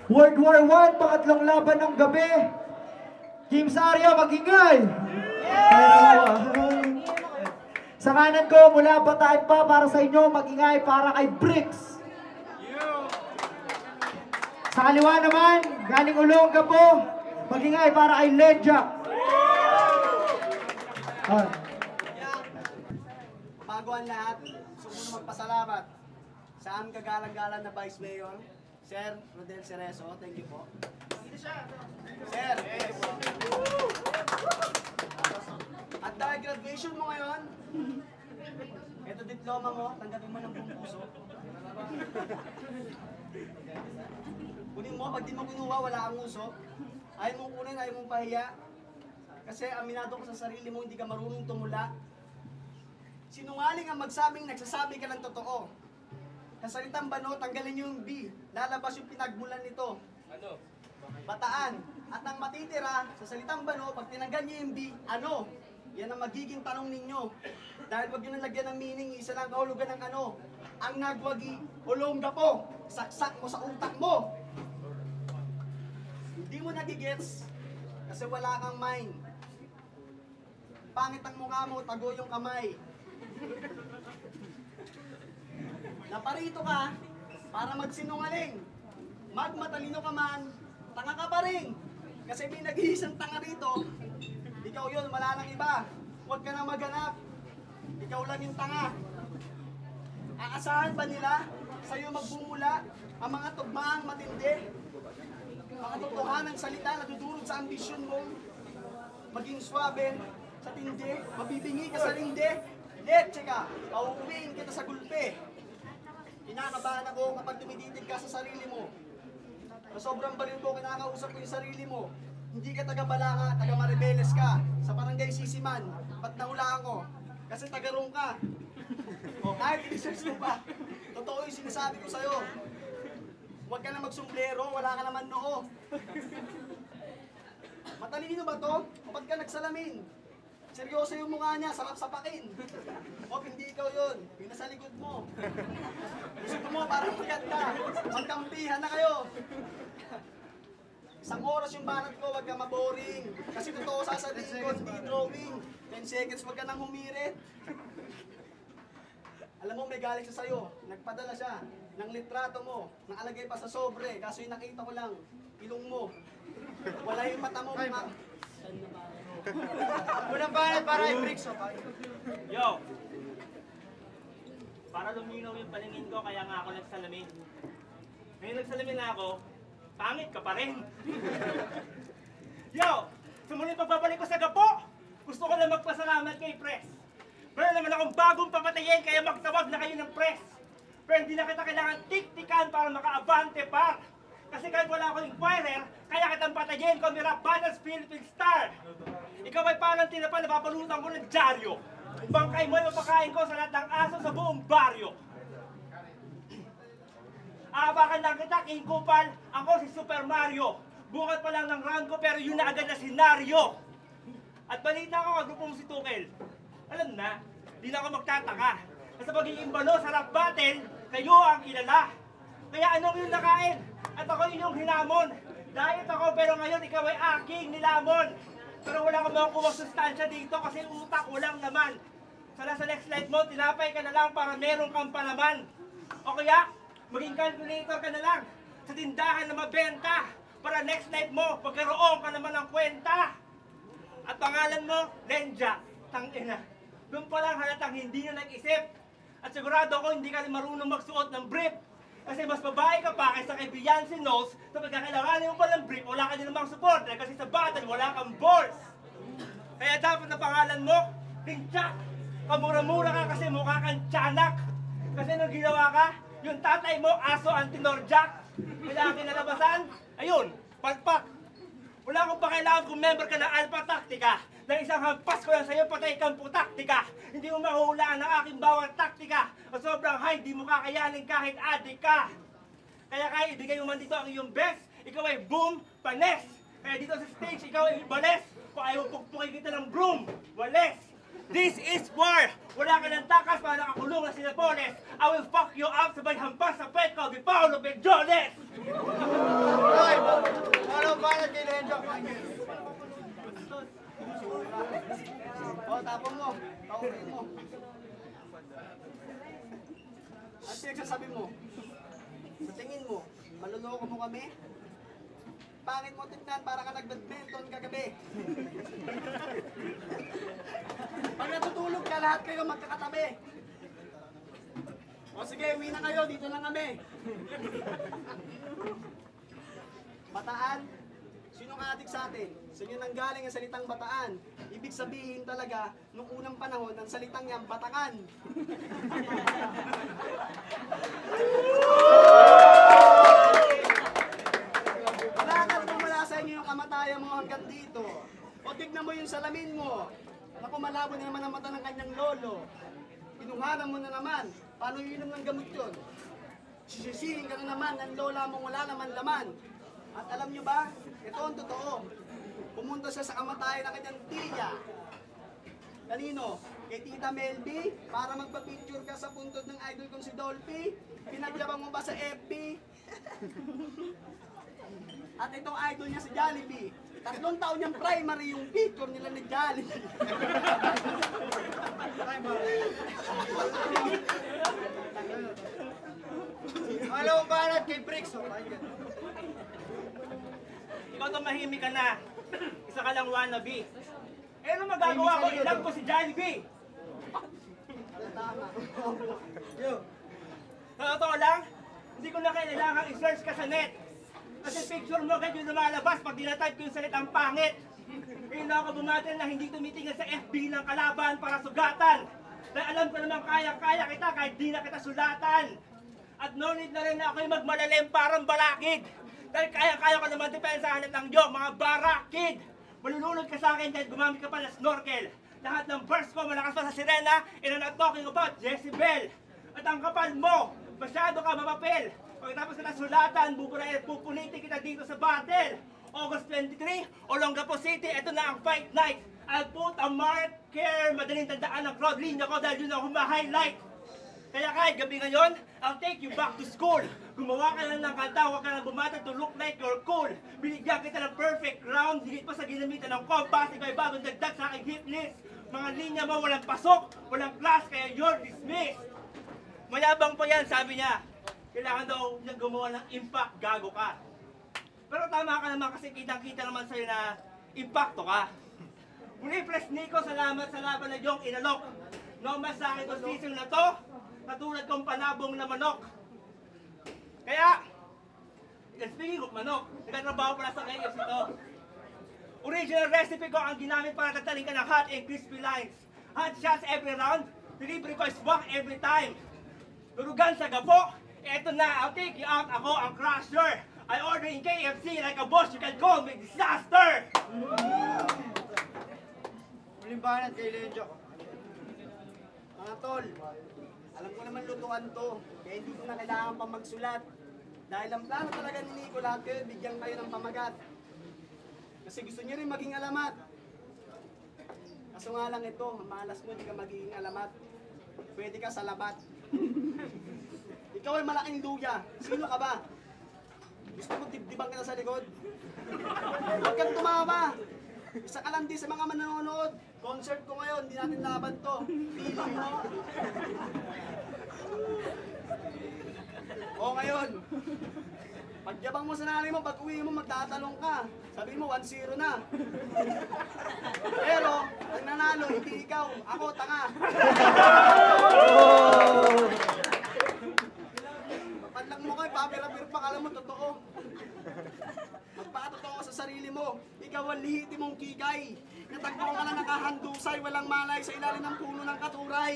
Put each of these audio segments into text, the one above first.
World War I, pangatlong laban ng gabi. Team Sarya, mag-ingay! Sa kanan ko, mula Bataan pa para sa inyo, mag-ingay para kay Bricks. Sa kaliwa naman, galing Olonga po, mag-ingay para kay Ledja. Bago ang lahat, gusto muna magpasalamat sa aming kagalang-galang na Vice Mayor, Sir Rodel Cerezo. Thank you po. Sir, thank you po. At dahil graduation mo ngayon, ito diploma mo, tanggapin mo ng buong puso. Kunin mo, pag di mo kinuha, wala kang uso. Ayaw mong kunin, ayaw mong pahiya. Kasi aminado ka sa sarili mo, hindi ka marunong tumula. Sinungaling ang magsabing nagsasabi ka ng totoo. Sa salitang Bano, tanggalin yung B. Lalabas yung pinagmulan nito. Ano? Bataan. At ang matitira, sa salitang Bano, pag tinanggal niyo yung B, ano? Yan ang magiging tanong ninyo. Dahil wag nyo nalagyan ng meaning, isa lang kahulugan ng ano. Ang nagwagi, Olonga po. Saksak mo sa utak mo. Hindi mo nagigets kasi wala kang mind. Pangit ang mukha mo, tago yung kamay. Naparito ka para magsinungaling. Magmatalino ka man, tanga ka pa rin. Kasi may nag-iisang tanga rito. Ikaw yun, wala nang iba. Huwag ka na maghanap. Ikaw lang yung tanga. Aasahan ba nila sa'yo magbumula ang mga tugmaang matindi? Mga totohanan salita na dudurog sa ambisyon mo. Maging swabe sa tindi, mabibingi ka sa lindi. Leche ka, pauuwiin kita sa gulpe. Kinakabahan ako kapag tumiditig ka sa sarili mo. Sa sobrang baliw ko, kinakausap ko yung sarili mo. Hindi ka taga-Balanga, taga-Maribeles ka. Sa barangay Sisiman, ba't nahulaan ko? Kasi taga-Rong ka. O kahit i-research mo pa, totoo yung sinasabi ko sa'yo. Huwag ka na magsumblero, wala ka naman noo. Matalino ba to? O ba't ka nagsalamin? Seryoso yung mukha niya, sarap sapakin. O hindi ikaw yun, yung nasa likod mo. Gusto mo parang maganda, magkampihan na kayo. Isang oras yung banat ko, wag ka maboring. Kasi totoo sasabihin ko, hindi drawing. 10 seconds, wag ka nang humirit. Alam mo, may galing siya sa'yo. Nagpadala siya ng litrato mo. Nakalagay pa sa sobre. Kaso yung nakita ko lang, ilong mo. Wala yung mata mo. Unang banat para kay Bricks. Yo! Para luminaw yung paningin ko, kaya nga ako nagsalamin. Ngayon nagsalamin na ako, pangit ka pa rin. Yo! Sumunod pagbabalik ko sa Gapo, gusto ko na magpasalamat kay Press. Pero naman akong bagong papatayin, kaya magtawag na kayo ng Press. Pero hindi na kita kailangan tiktikan para maka-abante par. Kasi kahit wala akong inquirer, kaya kitang patayin kung may Rabanas Philippine Star. Ikaw ay parang tinapa na papalutan ko ng dyaryo. Bangkay mo yung mapakain ko sa lahat ng aso sa buong baryo. Aabakan lang kita, King Kupal, ako si Super Mario. Bukat pa lang ng round ko pero yun na agad na senaryo. At balita ko kagrupo mo si Tukel. Alam na, di na ako magtataka. Sa pagiging Bano sa rap battle, kayo ang kilala. Kaya anong yung nakain? At ako yung hinamon. Diet ako pero ngayon ikaw ay aking nilamon. Pero wala ka makukuha sustansya dito kasi utak walang naman. Sana sa next slide mo, tinapay ka na lang para meron kang palaman. O kaya, maging calculator ka na lang sa tindahan na mabenta para next slide mo, pagkaroon ka naman ng kwenta. At pangalan mo, Lenja, tangina. Doon pa lang halatang hindi na nag-isip. At sigurado ako hindi ka rin marunong magsuot ng brief. Kasi mas babae ka pa kaysa kay Beyonce Knowles. So pagkakailanganin mo pa ng brief, wala ka din namang support. Kasi sa battle, wala kang balls. Kaya dapat na pangalan mo, Rinchak. Kamura-mura ka kasi mukha kang tiyanak. Kasi nung ginawa ka, yung tatay mo, aso ang tinorjak. Kailangan kinalabasan, ayun, palpak. Wala akong pakailangan kung member ka ng Alpha Tactica. Na isang hampas ko lang sa'yo, patay kang putaktika. Hindi mo mahuhulaan ang aking bawat taktika. At sobrang high, di mo kakayanin kahit adik ka. Kaya ibigay mo man dito ang iyong best. Ikaw ay boom, panes. Kaya dito sa stage, ikaw ay bales. Kung ayaw pugpukin kita ng broom, wales. This is war! Wala ka ng takas para nakakulong na sila Poles. I will fuck you up sabay hampas sa pet ko, di Paolo Bejones! Okay mo. Ano pinagsasabi mo? Sa tingin mo, maluloko mo kami? Pangit mo tignan, para ka nag-badminton kagabi. Pag natutulog ka, lahat kayo magkakatabi. O sige, uwi na kayo, dito lang kami. Bataan, sinong adik sa atin? Sa inyo nanggaling ang salitang bataan. Ibig sabihin talaga, nung unang panahon, ang salitang yan, batakan. Wala ka naman wala sa inyo yung kamatayan mo hanggang dito. O tignan mo yung salamin mo. Naku, malabo na naman ang mata ng kanyang lolo. Pinuhanan mo na naman. Paano inom ng gamot yun? Sisisihin ka na naman ng lola mong wala naman laman. At alam nyo ba, ito ang totoo. Pumunta siya sa kamatayan ng kanyang tiya. Kanino? Kay Tita Melby, para magpa-picture ka sa puntod ng idol kong si Dolphy. Pinaglabang mo ba sa FB? At itong idol niya si Jollibee. 3 taon niyang primary yung picture nila ni Jollibee. Alam mo ba kay Bricks? Ikaw tumahimik ka na. Isa ka lang wannabe. Eh, ano magagawa ko? Ilab ko si Jollibee. Sa totoo lang, hindi ko na kailangan i-search ka sa net. Kasi picture mo agad yung lumalabas pag dinatype ko yung salitang pangit. Kaya na ako bumatin na hindi tumitingin sa FB ng kalaban para sugatan. Dahil alam ko naman kaya-kaya kita kahit di na kita sulatan. At no need na rin na ako'y magmalalim parang balakid. Dahil kaya-kaya ko naman depensahan ng yung mga barakid. Malulunod ka sa akin dahil gumamit ka pa ng snorkel. Lahat ng verse ko malakas pa sa sirena, and I'm not talking about Jezebel. At ang kapal mo, masyado ka mapapel. Pagkatapos na sulatan, pupunitin kita dito sa battle. August 23, Olongapo City, ito na ang fight night. I'll put a marker, madaling tandaan ang crowd linya ko dahil yun ang huma-highlight. Kaya kahit gabi ngayon, I'll take you back to school. Gumawa ka lang ng kanta, huwag ka lang bumata to look like you're cool. Binigyan kita ng perfect round, higit pa sa ginamitan ng compass, ikaw ay bagong dagdag sa aking hit list. Mga linya mo walang pasok, walang class, kaya you're dismissed. Mayabang pa yan, sabi niya. Kailangan daw niya gumawa ng impact, gago ka. Pero tama ka naman kasi kitang-kita naman sa'yo na impacto ka. Muli, Pres Nico, salamat sa laban na iyong inalok. No mas sa akin itong season na to, katulad kong panabong na manok. Kaya, speaking of manok, nagtatrabaho pala sa KFC ito. Original recipe ko ang ginamit para tataling ka ng hot and crispy lines. Hot shots every round, delivery ko is swak every time. Turugan sa gapo, eto na, I'll take you out, ako ang crusher. I order in KFC like a boss, you can call me disaster. Muling banat kay Lenjo. Mga tol, alam ko naman lutuan to, kaya hindi ko na kailangan pa magsulat. Dahil ang plano talaga ni Nico, lahat kayo, bigyan kayo ng pamagat. Kasi gusto niya rin maging alamat. Kaso nga lang ito, malas mo, hindi ka magiging alamat. Pwede ka sa labat. Ikaw ay malaking duya. Sino ka ba? Gusto mo dibdibang ka na sa likod? Huwag kang tumawa. Isa ka lang din sa mga manonood. Concert ko ngayon, hindi natin laban to. Feeling mo? O ngayon, pagyabang mo sa nanay mo, pag uwi mo, magtatalong ka. Sabi mo, 1-0 na. Pero, ang nanalo, hindi ikaw. Ako, tanga. Panlang mo kayo, papirapir pa, kala mo, totoo. Magpakatotoo ka sa sarili mo. Ikaw ang lihiti mong kikay. Natagpo ka lang nakahandusay, walang malay sa ilalim ng puno ng katuray.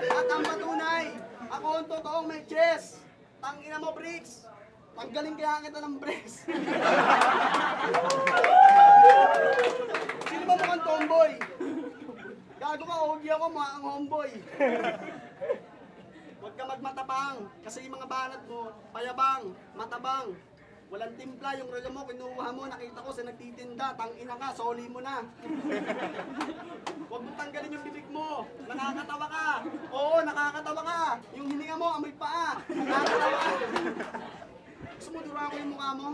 At ang patunay, ako ang totoong may chest. Tangina mo, Bricks. Tanggalin kaya kita ng breast. Sino ba mukhang tomboy? Gago ka, huwag ako, mukhang homeboy. Huwag ka magmatapang, kasi yung mga banat mo, payabang, matabang. Walang timpla, yung relo mo, kinuha mo, nakita ko sa nagtitinda, tangina ka, soli mo na. Huwag mo tanggalin yung bibig mo, nakakatawa ka. Oo, nakakatawa ka. Yung hininga mo, amoy paa, nakakatawa ka. Gusto mo dura ko yung mukha mo?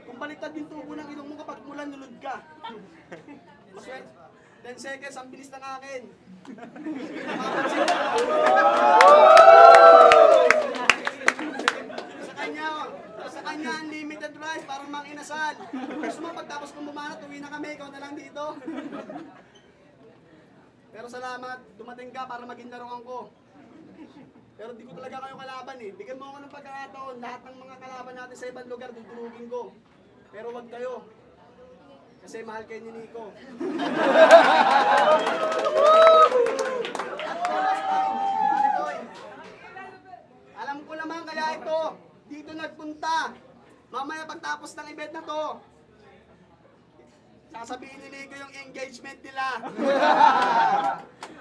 Kung baliktad yung tubo ng ilong mo kapag mulan, nulod ka. Maswerte. 10 seconds, ang bilis ng akin. Sa kanya, unlimited rice, parang mang inasal. Gusto mo pagtapos kong bumanat, uwi na kami, ikaw na lang dito. Pero salamat, dumating ka para maging laruan ko. Pero di ko talaga kayo kalaban eh. Bigyan mo ako ng pagkakataon, lahat ng mga kalaban natin sa ibang lugar, dudurugin ko. Pero wag kayo. Kasi mahal kayo ni Nico. At last time, Nicoy, alam ko naman kaya ito, dito nagpunta. Mamaya pagtapos ng event na to, sasabihin ni Nico yung engagement nila.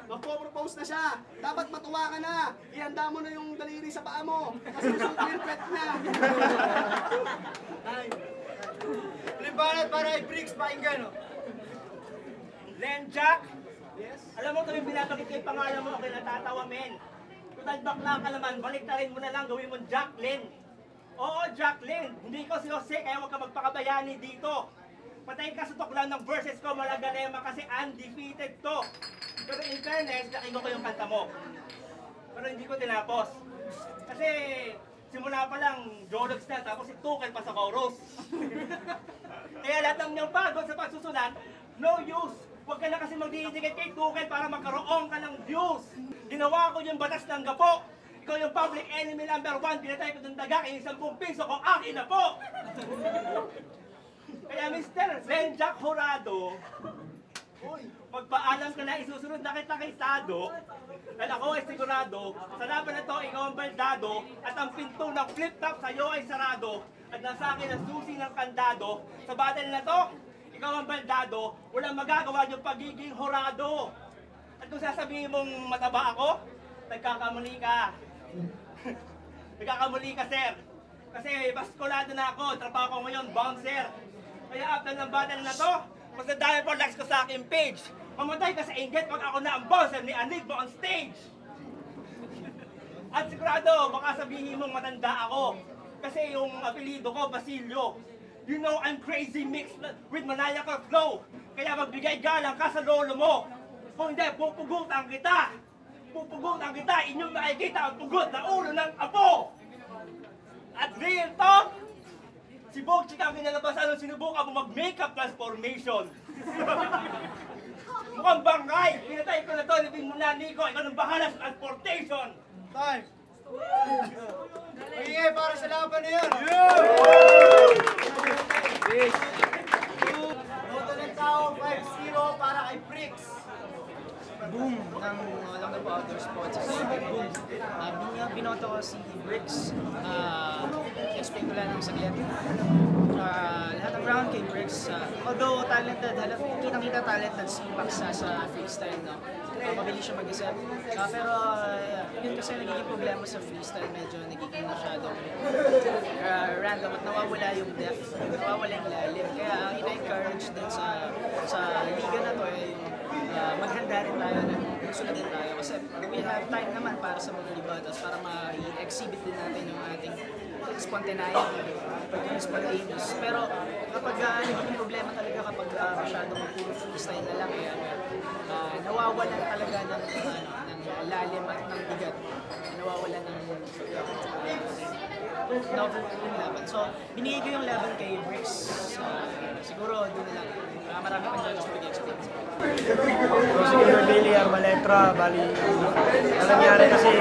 Magpo-propose na siya. Dapat matuwa ka na. Ihanda mo na yung daliri sa paa mo. Kasi gusto ko yung pet niya. Libanat para kay Bricks, pakinggan o. Lenjack, Yes? alam mo tuwing binabagit ko yung pangalan mo, okay natatawa men. Total bakla ka naman, baliktarin mo na lang, gawin mo Jacqueline. Oo, Jacqueline, hindi ko si Jose, kaya huwag ka magpakabayani dito. Patayin ka sa tuklan ng verses ko, Malagalema, kasi undefeated to. Pero in fairness, nakigo ko yung kanta mo. Pero hindi ko tinapos. Kasi simula pa lang, Jologs na, tapos si Tukel pa sa chorus. Kaya lahat ng niyong pagod sa pagsusulat, no use. Huwag ka na kasi magdidikit kay Tukel para magkaroon ka ng views. Ginawa ko yung batas ng gapo. Ikaw yung public enemy number 1, pinatay ko ng daga, kaya 10 piso kung akin na po. Kaya Mr. Lenjack Jurado, magpaalam ka na isusunod na kita kay Sado, dahil ako ay sigurado, sa laban na to, ikaw ang baldado, at ang pinto ng flip-top sa'yo ay sarado, at nasa akin ang susi ng kandado. Sa battle na to, ikaw ang baldado, walang magagawa yung pagiging Jurado. At kung sasabihin mong mataba ako, nagkakamali ka. Nagkakamali ka, sir. Kasi baskulado na ako, trabaho ko ngayon, bouncer. Kaya after ng battle na to, mas nadami po likes ko sa aking page. Mamatay ka sa inggit pag ako na ang bouncer ni Anigbo on stage. At sigurado, baka sabihin mong matanda ako. Kasi yung apelido ko, Basilio. You know I'm crazy mixed with maniacal flow. Kaya magbigay galang ka sa lolo mo. Kung hindi, pupugutan kita. Pupugutan kita, inyong nakikita ang pugot na ulo ng apo. At real talk, si Bogchik ang kinalabasan nung sinubukan mo mag-makeup transformation. Mukhang bangay! Pinatay ko na to, libing mo na, Nico. Ikaw nang bahala sa transportation. Time. Pagingay para sa laban na yun. Boto ng tao, 5-0 para kay Bricks. Boom ng LongAbo Outdoor Sports. Boom. Binoto ko si Bricks. Explain ko lang ng saglit. Lahat ng round kay Bricks, although talented, kitang-kita talented si Paksa sa freestyle, no? Mabilis siya mag-isip. Pero yun kasi nagiging problema sa freestyle, medyo nagiging masyadong random at nawawala yung depth, nawawala yung lalim. Kaya ang ina-encourage din sa liga na to ay maghanda rin tayo na sulat din tayo kasi we have time naman para sa mga libatas para ma-exhibit din natin yung ating spontaneity, pagiging spontaneous. Pero kapag nagiging problema talaga kapag masyadong puro freestyle na lang, nawawalan talaga ng lalim at ng bigat. Nawawalan ng novel yung laban. So, binigay ko yung laban kay Bricks. Siguro doon na lang. Marami pang judges na mag-explain. Si Gilbert Bailey, Armaletra, bali, ang nangyari kasi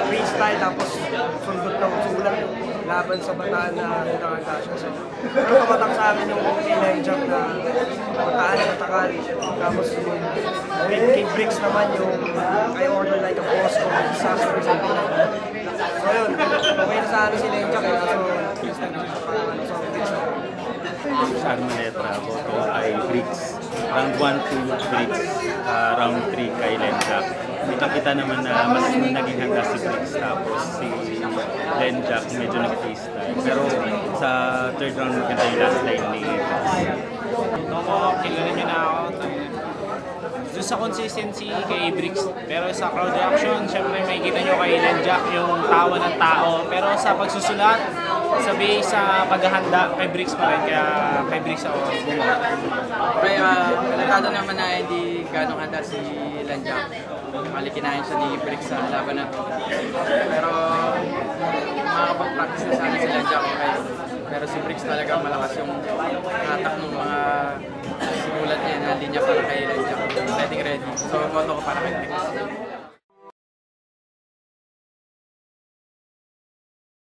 freestyle tapos sundot ng sulat laban sa bataan na nakanta siya. So, pero tumatak sa amin yung inline jump na bataan na natakal. Tapos yung kay Bricks naman yung I order like a boss or disaster or something like that. So yun, okay na sa amin si Lenjack eh. So, freestyle na siya para ano, so Bricks na. Armaletra, boto ay Bricks. Round 1 to Bricks, round 3 kay Lenjack. Kita naman na mas naging handa si Bricks tapos si Lenjack medyo nag-freestyle. Pero sa third round maganda yung last line ni kilala niyo na ako. Doon sa consistency kay Bricks. Pero sa crowd reaction, syempre may kita nyo kay Lenjack yung tawa ng tao. Pero sa pagsusulat, sabi sa paghahanda, kay Bricks pa rin. Kaya kay Bricks ako. Okay, sigurado naman na hindi ganong handa si Lanjak. Malikinahin siya ni Bricks sa laban na to. Pero makakapag-practice na sana si Lanjak, okay. Pero si Bricks talaga malakas yung hatak ng mga simulat niya na linya para kay Lanjak. Ready. So, moto ko para kay Bricks.